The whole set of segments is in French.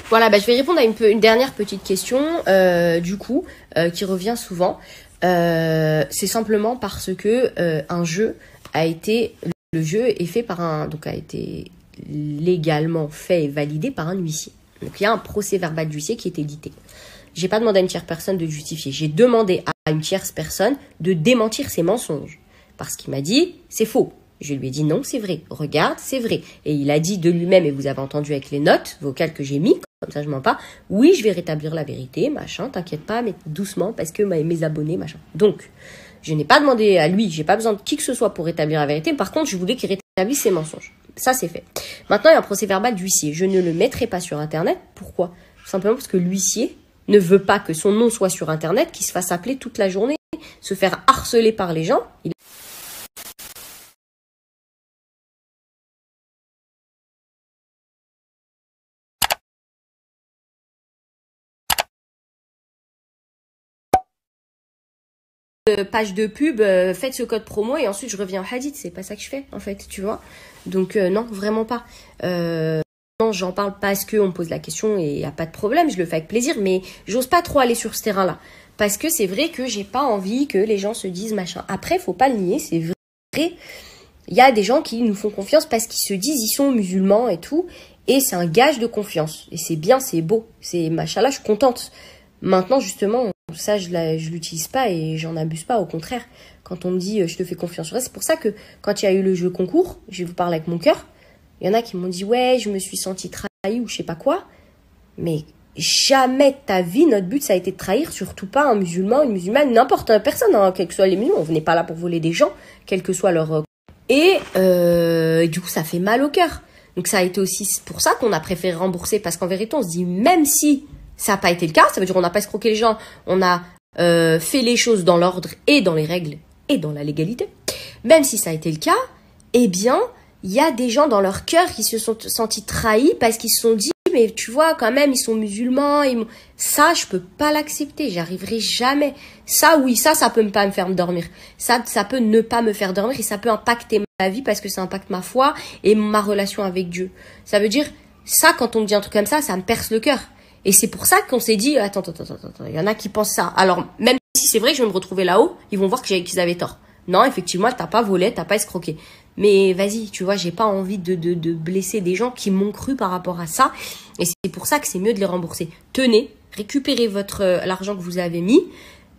Voilà, je vais répondre à une dernière petite question, du coup, qui revient souvent. C'est simplement parce que un jeu a été, le jeu est fait donc a été légalement fait et validé par un huissier. Donc il y a un procès-verbal d'huissier qui est édité. J'ai pas demandé à une tierce personne de justifier. J'ai demandé à une tierce personne de démentir ses mensonges. Parce qu'il m'a dit, c'est faux. Je lui ai dit non, c'est vrai. Regarde, c'est vrai. Et il a dit de lui-même, et vous avez entendu avec les notes vocales que j'ai mis, comme ça je mens pas, oui, je vais rétablir la vérité, machin, t'inquiète pas, mais doucement, parce que mes abonnés, machin. Donc, je n'ai pas demandé à lui, j'ai pas besoin de qui que ce soit pour rétablir la vérité. Par contre, je voulais qu'il rétablisse ses mensonges. Ça, c'est fait. Maintenant, il y a un procès-verbal d'huissier. Je ne le mettrai pas sur Internet. Pourquoi? Tout simplement parce que l'huissier ne veut pas que son nom soit sur Internet, qu'il se fasse appeler toute la journée, se faire harceler par les gens. Page de pub, faites ce code promo et ensuite je reviens au hadith. C'est pas ça que je fais, en fait, tu vois. Donc, non, vraiment pas. Non, j'en parle parce qu'on me pose la question et il n'y a pas de problème, je le fais avec plaisir, mais j'ose pas trop aller sur ce terrain-là. Parce que c'est vrai que j'ai pas envie que les gens se disent machin. Après, faut pas le nier, c'est vrai. Il y a des gens qui nous font confiance parce qu'ils se disent ils sont musulmans et tout. Et c'est un gage de confiance. Et c'est bien, c'est beau. C'est machallah, je suis contente. Maintenant, justement, ça, je l'utilise pas et j'en abuse pas. Au contraire, quand on me dit je te fais confiance sur ça, c'est pour ça que quand il y a eu le jeu concours, je vais vous parler avec mon cœur. Il y en a qui m'ont dit ouais, je me suis sentie trahie ou je sais pas quoi. Mais jamais de ta vie, notre but, ça a été de trahir, surtout pas un musulman, une musulmane, n'importe personne, hein, quels que soient les musulmans. On venait pas là pour voler des gens, quel que soit leur... Et du coup, ça fait mal au cœur. Donc ça a été aussi pour ça qu'on a préféré rembourser, parce qu'en vérité, on se dit, même si ça n'a pas été le cas, ça veut dire qu'on n'a pas escroqué les gens, on a fait les choses dans l'ordre et dans les règles et dans la légalité. Même si ça a été le cas, eh bien, il y a des gens dans leur cœur qui se sont sentis trahis parce qu'ils se sont dit, mais tu vois, quand même, ils sont musulmans. Ça, je peux pas l'accepter. J'arriverai jamais. Ça, oui, ça peut pas me faire dormir. Ça peut ne pas me faire dormir et ça peut impacter ma vie parce que ça impacte ma foi et ma relation avec Dieu. Ça veut dire, ça, quand on me dit un truc comme ça me perce le cœur. Et c'est pour ça qu'on s'est dit, attends, il y en a qui pensent ça. Alors, même si c'est vrai que je vais me retrouver là-haut, ils vont voir qu'ils avaient tort. Non, effectivement, t'as pas volé, t'as pas escroqué. Mais vas-y, tu vois, j'ai pas envie de blesser des gens qui m'ont cru par rapport à ça. Et c'est pour ça que c'est mieux de les rembourser. Tenez, récupérez l'argent que vous avez mis.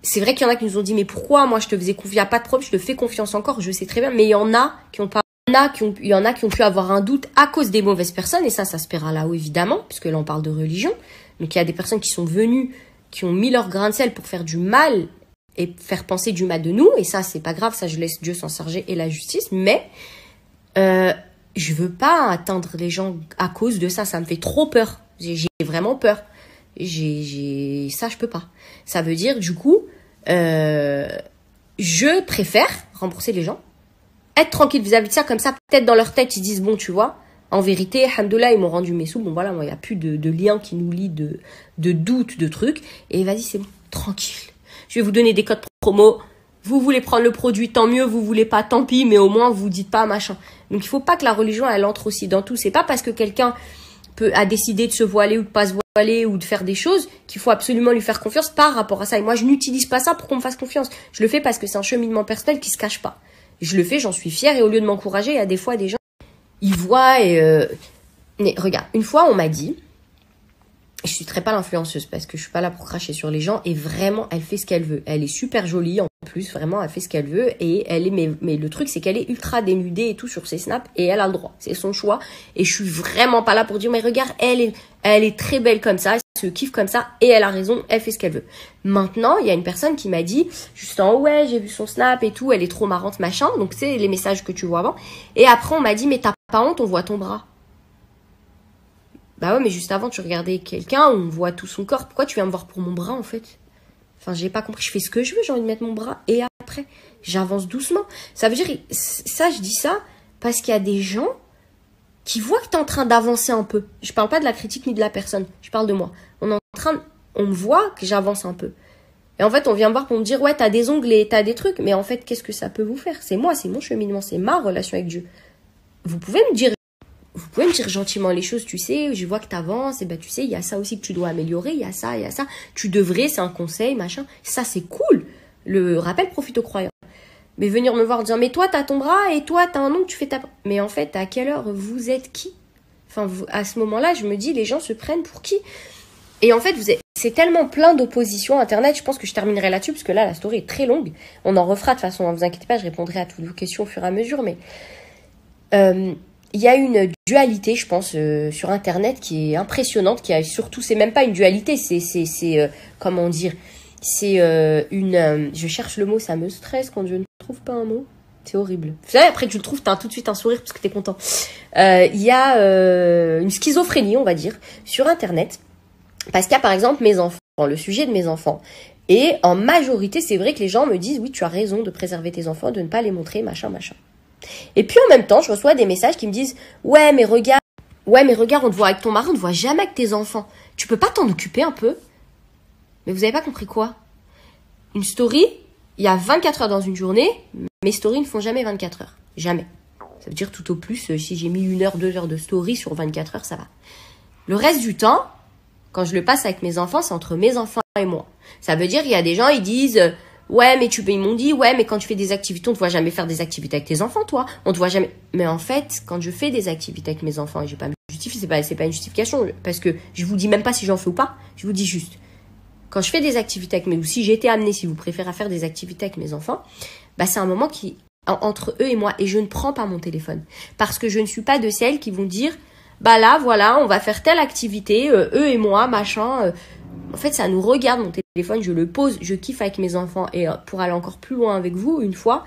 C'est vrai qu'il y en a qui nous ont dit, mais pourquoi moi je te faisais confiance, il n'y a pas de problème, je te fais confiance encore, je sais très bien. Mais il y en a qui ont pas, il y en a qui ont pu avoir un doute à cause des mauvaises personnes. Et ça se paiera là-haut évidemment, puisque là on parle de religion. Donc il y a des personnes qui sont venues, qui ont mis leur grain de sel pour faire du mal et faire penser du mal de nous, et ça c'est pas grave, ça je laisse Dieu s'en charger et la justice, mais je veux pas atteindre les gens à cause de ça, ça me fait trop peur, j'ai vraiment peur, ça je peux pas, ça veut dire du coup je préfère rembourser les gens, être tranquille vis-à-vis de ça, comme ça peut-être dans leur tête ils disent bon tu vois, en vérité, alhamdoulilah, ils m'ont rendu mes sous, bon voilà, moi il n'y a plus de lien qui nous lie de doutes, de trucs, et vas-y c'est bon, tranquille. Je vais vous donner des codes promo. Vous voulez prendre le produit, tant mieux. Vous voulez pas, tant pis. Mais au moins, vous dites pas machin. Donc, il faut pas que la religion, elle entre aussi dans tout. C'est pas parce que quelqu'un a décidé de se voiler ou de pas se voiler ou de faire des choses qu'il faut absolument lui faire confiance par rapport à ça. Et moi, je n'utilise pas ça pour qu'on me fasse confiance. Je le fais parce que c'est un cheminement personnel qui se cache pas. Je le fais, j'en suis fière. Et au lieu de m'encourager, il y a des fois des gens, ils voient et... Mais regarde, une fois, on m'a dit... Je suis très pas l'influenceuse parce que je suis pas là pour cracher sur les gens et vraiment elle fait ce qu'elle veut. Elle est super jolie en plus, vraiment elle fait ce qu'elle veut et elle est mais le truc c'est qu'elle est ultra dénudée et tout sur ses snaps et elle a le droit, c'est son choix et je suis vraiment pas là pour dire mais regarde elle est très belle comme ça, elle se kiffe comme ça et elle a raison, elle fait ce qu'elle veut. Maintenant il y a une personne qui m'a dit juste en haut ouais j'ai vu son snap et tout, elle est trop marrante machin, donc c'est les messages que tu vois avant et après on m'a dit mais t'as pas honte, on voit ton bras. Bah ouais, mais juste avant, tu regardais quelqu'un, on voit tout son corps. Pourquoi tu viens me voir pour mon bras, en fait? Enfin, j'ai pas compris. Je fais ce que je veux, j'ai envie de mettre mon bras. Et après, j'avance doucement. Ça veut dire, ça, je dis ça parce qu'il y a des gens qui voient que t'es en train d'avancer un peu. Je parle pas de la critique ni de la personne. Je parle de moi. On me voit que j'avance un peu. Et en fait, on vient me voir pour me dire, ouais, t'as des ongles et t'as des trucs. Mais en fait, qu'est-ce que ça peut vous faire? C'est moi, c'est mon cheminement, c'est ma relation avec Dieu. Vous pouvez me dire vous pouvez me dire gentiment les choses, tu sais, je vois que t'avances, et ben tu sais, il y a ça aussi que tu dois améliorer, il y a ça, tu devrais, c'est un conseil, machin. Ça, c'est cool. Le rappel profite aux croyants. Mais venir me voir en disant, mais toi, t'as ton bras, et toi, t'as un ongle, tu fais ta... Mais en fait, à quelle heure vous êtes qui? Enfin, à ce moment-là, je me dis, les gens se prennent pour qui? Et en fait, c'est tellement plein d'opposition Internet, je pense que je terminerai là-dessus, parce que là, la story est très longue. On en refera de toute façon, ne vous inquiétez pas, je répondrai à toutes vos questions au fur et à mesure, mais il y a une dualité, je pense, sur Internet qui est impressionnante, qui a surtout, c'est même pas une dualité, c'est comment dire, c'est je cherche le mot, ça me stresse quand je ne trouve pas un mot. C'est horrible. Vous savez, après tu le trouves, t'as tout de suite un sourire parce que t'es content. Il y a une schizophrénie, on va dire, sur Internet. Parce qu'il y a par exemple mes enfants, le sujet de mes enfants. Et en majorité, c'est vrai que les gens me disent, oui, tu as raison de préserver tes enfants, de ne pas les montrer, machin, machin. Et puis en même temps, je reçois des messages qui me disent, ouais, mais regarde, on te voit avec ton mari, on te voit jamais avec tes enfants. Tu peux pas t'en occuper un peu? Mais vous avez pas compris quoi? Une story, il y a 24 heures dans une journée, mes stories ne font jamais 24 heures. Jamais. Ça veut dire tout au plus, si j'ai mis 1 heure, 2 heures de story sur 24 heures, ça va. Le reste du temps, quand je le passe avec mes enfants, c'est entre mes enfants et moi. Ça veut dire, il y a des gens, ils disent, ouais, mais ils m'ont dit, ouais, mais quand tu fais des activités, on te voit jamais faire des activités avec tes enfants, toi. On te voit jamais. Mais en fait, quand je fais des activités avec mes enfants, et je vais pas me justifier, c'est pas une justification, parce que je vous dis même pas si j'en fais ou pas. Je vous dis juste, quand je fais des activités avec ou si j'ai été amenée, si vous préférez, à faire des activités avec mes enfants, bah, c'est un moment qui, entre eux et moi, et je ne prends pas mon téléphone. Parce que je ne suis pas de celles qui vont dire, bah là, voilà, on va faire telle activité, eux et moi, machin. En fait, ça nous regarde, mon téléphone, je le pose, je kiffe avec mes enfants. Et pour aller encore plus loin avec vous, une fois,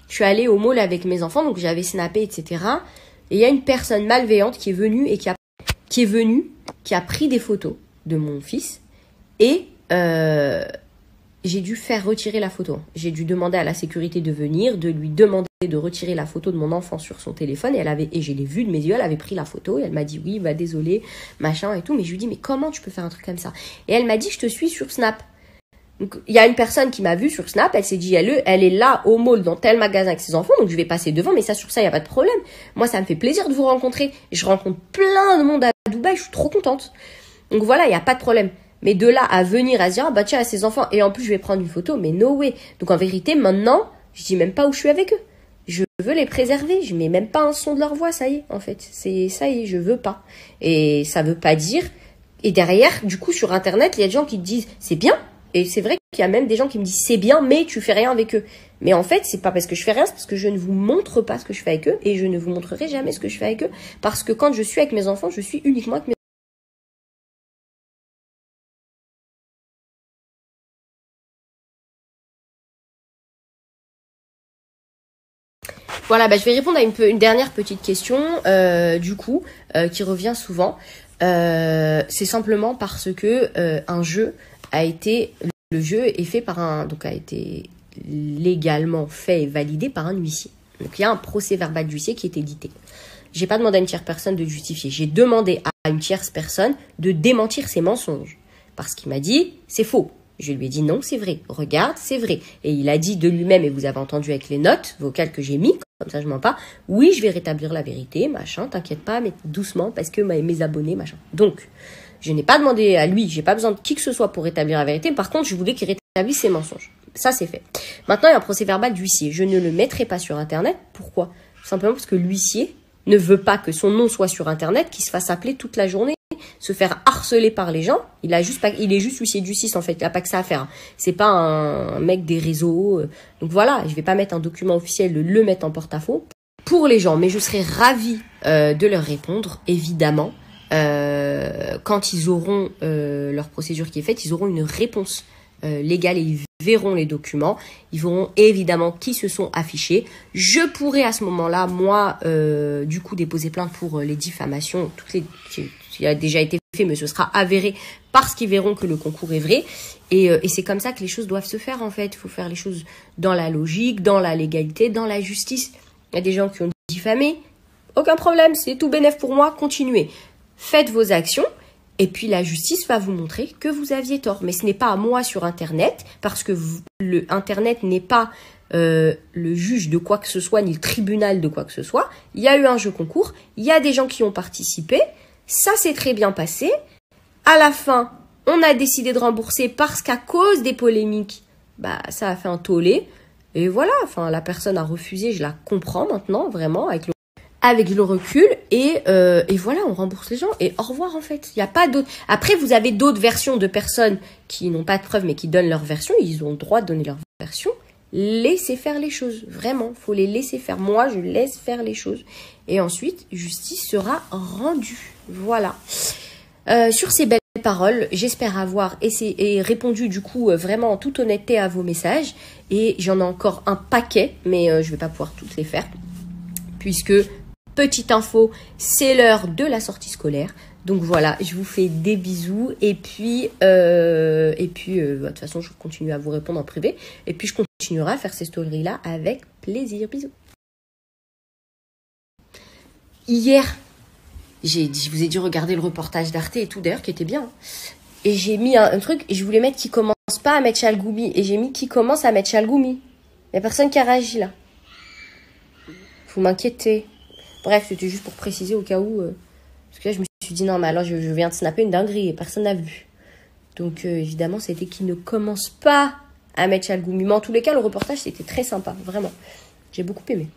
je suis allée au mall avec mes enfants, donc j'avais snappé, etc. Et il y a une personne malveillante qui est venue et qui a pris des photos de mon fils. Et j'ai dû faire retirer la photo. J'ai dû demander à la sécurité de venir, de lui demander de retirer la photo de mon enfant sur son téléphone. Et je l'ai vu de mes yeux, elle avait pris la photo et elle m'a dit oui, bah désolé, machin et tout. Mais je lui dis mais comment tu peux faire un truc comme ça? Et elle m'a dit je te suis sur Snap. Donc il y a une personne qui m'a vue sur Snap, elle s'est dit elle est là au mall dans tel magasin avec ses enfants, donc je vais passer devant, mais ça sur ça il y a pas de problème. Moi ça me fait plaisir de vous rencontrer. Je rencontre plein de monde à Dubaï, je suis trop contente. Donc voilà, il y a pas de problème. Mais de là à venir à se dire, ah bah tiens, à ses enfants, et en plus je vais prendre une photo, mais no way. Donc en vérité, maintenant, je dis même pas où je suis avec eux. Je veux les préserver, je mets même pas un son de leur voix, ça y est, en fait. Ça y est, je veux pas. Et ça veut pas dire... Et derrière, du coup, sur Internet, il y a des gens qui te disent, c'est bien. Et c'est vrai qu'il y a même des gens qui me disent, c'est bien, mais tu fais rien avec eux. Mais en fait, c'est pas parce que je fais rien, c'est parce que je ne vous montre pas ce que je fais avec eux, et je ne vous montrerai jamais ce que je fais avec eux. Parce que quand je suis avec mes enfants, je suis uniquement avec mes... Voilà, bah, je vais répondre à une dernière petite question, du coup, qui revient souvent. C'est simplement parce que le jeu est fait a été légalement fait et validé par un huissier. Donc il y a un procès verbal d'huissier qui est édité. J'ai pas demandé à une tierce personne de justifier. J'ai demandé à une tierce personne de démentir ses mensonges. Parce qu'il m'a dit, c'est faux. Je lui ai dit non, c'est vrai. Regarde, c'est vrai. Et il a dit de lui-même, et vous avez entendu avec les notes vocales que j'ai mis, comme ça je mens pas, oui, je vais rétablir la vérité, machin, t'inquiète pas, mais doucement, parce que mes abonnés, machin. Donc, je n'ai pas demandé à lui, j'ai pas besoin de qui que ce soit pour rétablir la vérité. Par contre, je voulais qu'il rétablisse ses mensonges. Ça, c'est fait. Maintenant, il y a un procès verbal d'huissier. Je ne le mettrai pas sur Internet. Pourquoi? Simplement parce que l'huissier ne veut pas que son nom soit sur Internet, qu'il se fasse appeler toute la journée, se faire harceler par les gens. Il est juste huissier de justice, en fait. Il n'a pas que ça à faire. C'est pas un mec des réseaux. Donc voilà, je vais pas mettre un document officiel, le mettre en porte-à-faux pour les gens. Mais je serais ravie de leur répondre, évidemment. Quand ils auront leur procédure qui est faite, ils auront une réponse légale et ils verront les documents. Ils verront évidemment qui se sont affichés. Je pourrais à ce moment-là, moi, du coup, déposer plainte pour les diffamations, qui a déjà été fait, mais ce sera avéré parce qu'ils verront que le concours est vrai. Et c'est comme ça que les choses doivent se faire, en fait. Il faut faire les choses dans la logique, dans la légalité, dans la justice. Il y a des gens qui ont diffamé. Aucun problème, c'est tout bénef pour moi, continuez. Faites vos actions. Et puis la justice va vous montrer que vous aviez tort. Mais ce n'est pas à moi sur Internet, parce que Internet n'est pas le juge de quoi que ce soit, ni le tribunal de quoi que ce soit. Il y a eu un jeu concours, il y a des gens qui ont participé, ça s'est très bien passé. À la fin, on a décidé de rembourser parce qu'à cause des polémiques, bah ça a fait un tollé. Et voilà, enfin la personne a refusé, je la comprends maintenant, vraiment, avec le recul. Et voilà, on rembourse les gens. Et au revoir en fait. Il n'y a pas d'autres. Après, vous avez d'autres versions de personnes qui n'ont pas de preuves mais qui donnent leur version. Ils ont le droit de donner leur version. Laissez faire les choses, vraiment, faut les laisser faire. Moi, je laisse faire les choses. Et ensuite, justice sera rendue. Voilà. Sur ces belles paroles, j'espère avoir essayé et répondu du coup vraiment en toute honnêteté à vos messages. Et j'en ai encore un paquet, mais je vais pas pouvoir toutes les faire. Puisque, petite info, c'est l'heure de la sortie scolaire. Donc voilà, je vous fais des bisous et puis de toute façon, je continue à vous répondre en privé et puis je continuerai à faire ces stories-là avec plaisir. Bisous. Hier, je vous ai dit regarder le reportage d'Arte et tout d'ailleurs qui était bien. Et j'ai mis un truc et je voulais mettre qui commence pas à mettre Chalgoumi et j'ai mis qui commence à mettre Chalgoumi. Il y a personne qui a réagi là. Vous m'inquiétez. Bref, c'était juste pour préciser au cas où. Parce que là, je me suis dit, non, mais alors je viens de snapper une dinguerie et personne n'a vu. Donc, évidemment, c'était qu'il ne commence pas à mettre Chalgoumi. Mais en tous les cas, le reportage, c'était très sympa, vraiment. J'ai beaucoup aimé.